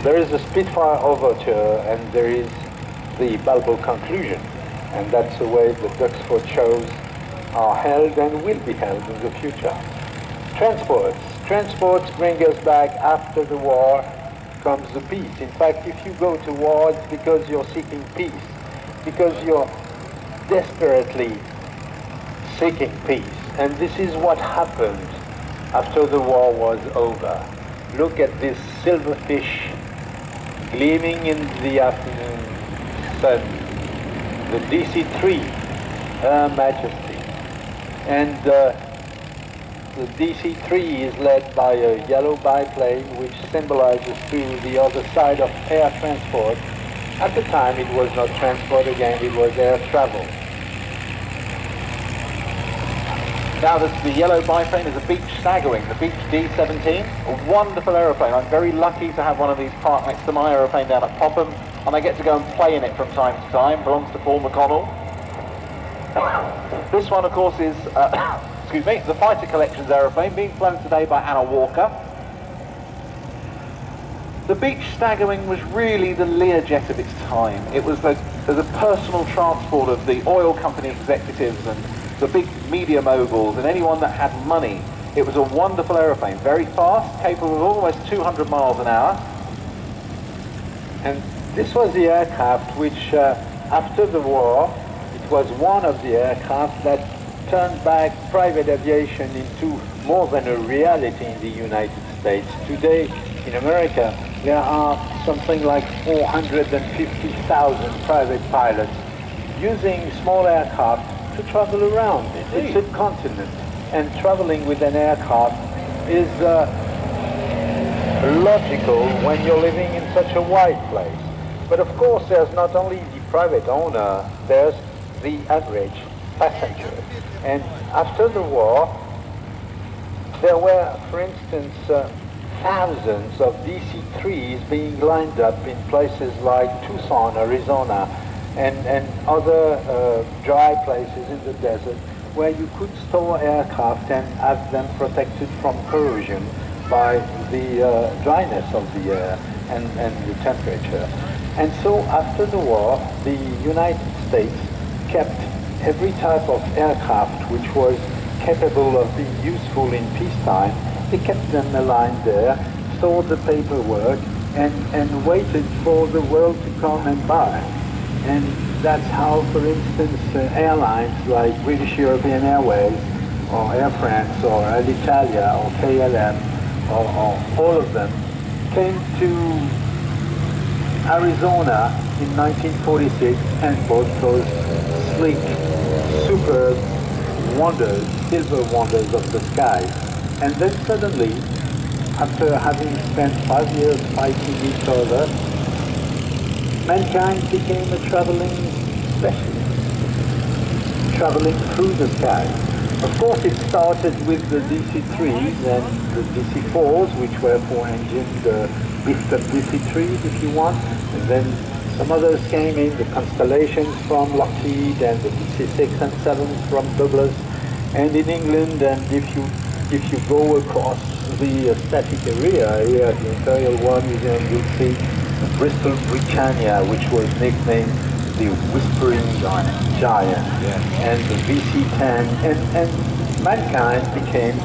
There is a Spitfire overture and there is the Balbo conclusion, and that's the way the Duxford shows are held and will be held in the future. Transports bring us back. After the war comes the peace. In fact, if you go to war, it's because you're seeking peace, because you're desperately seeking peace. And this is what happened after the war was over. Look at this silverfish gleaming in the afternoon sun, the DC-3, Her Majesty. And the DC-3 is led by a yellow biplane, which symbolizes to the other side of air transport. At the time it was not transport again, it was air travel. Now the yellow biplane is a Beech Stagwing, the Beech D-17, a wonderful aeroplane. I'm very lucky to have one of these parked next to my aeroplane down at Popham, and I get to go and play in it from time to time. Belongs to Paul McConnell. This one, of course, is excuse me, the Fighter Collections aeroplane, being flown today by Anna Walker. The Beech Stagwing was really the Learjet of its time. It was the personal transport of the oil company executives and the big media moguls and anyone that had money. It was a wonderful aeroplane, very fast, capable of almost 200 miles an hour. And this was the aircraft which, after the war, it was one of the aircraft that turned back private aviation into more than a reality in the United States. Today, in America, there are something like 450,000 private pilots using small aircraft to travel around. It's a continent, and traveling with an aircraft is logical when you're living in such a wide place. But of course, there's not only the private owner, there's the average passenger. And after the war, there were, for instance, thousands of DC-3s being lined up in places like Tucson, Arizona, and other dry places in the desert where you could store aircraft and have them protected from corrosion by the dryness of the air and the temperature. And so after the war, the United States kept every type of aircraft which was capable of being useful in peacetime. They kept them aligned there, stored the paperwork, and waited for the world to come and buy. And that's how, for instance, airlines like British European Airways, or Air France, or Alitalia, or KLM, or all of them, came to Arizona in 1946 and bought those sleek, superb wonders, silver wonders of the sky. And then suddenly, after having spent 5 years fighting each other, mankind became a traveling specialist, traveling through the sky. Of course, it started with the DC-3s and the DC-4s, which were four-engined, beefed-up DC-3s, if you want. And then some others came in, the Constellations from Lockheed, and the DC-6 and 7s from Douglas. And in England, and if you go across the static area here at the Imperial War Museum, you'll see Bristol Britannia, which was nicknamed the Whispering Giant, and the VC-10, and mankind became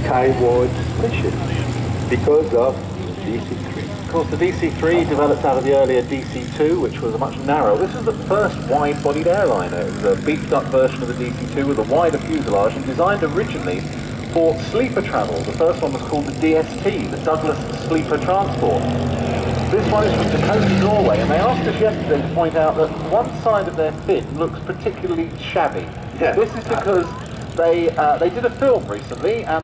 skyward spaceships because of DC-3. Of course, the DC-3 developed out of the earlier DC-2, which was a much narrower. This is the first wide-bodied airliner. It was a beefed-up version of the DC-2 with a wider fuselage and designed originally for sleeper travel. The first one was called the DST, the Douglas Sleeper Transport. This one is from Dakota, Norway, and they asked us yesterday to point out that one side of their fin looks particularly shabby. Yeah. This is because they did a film recently, and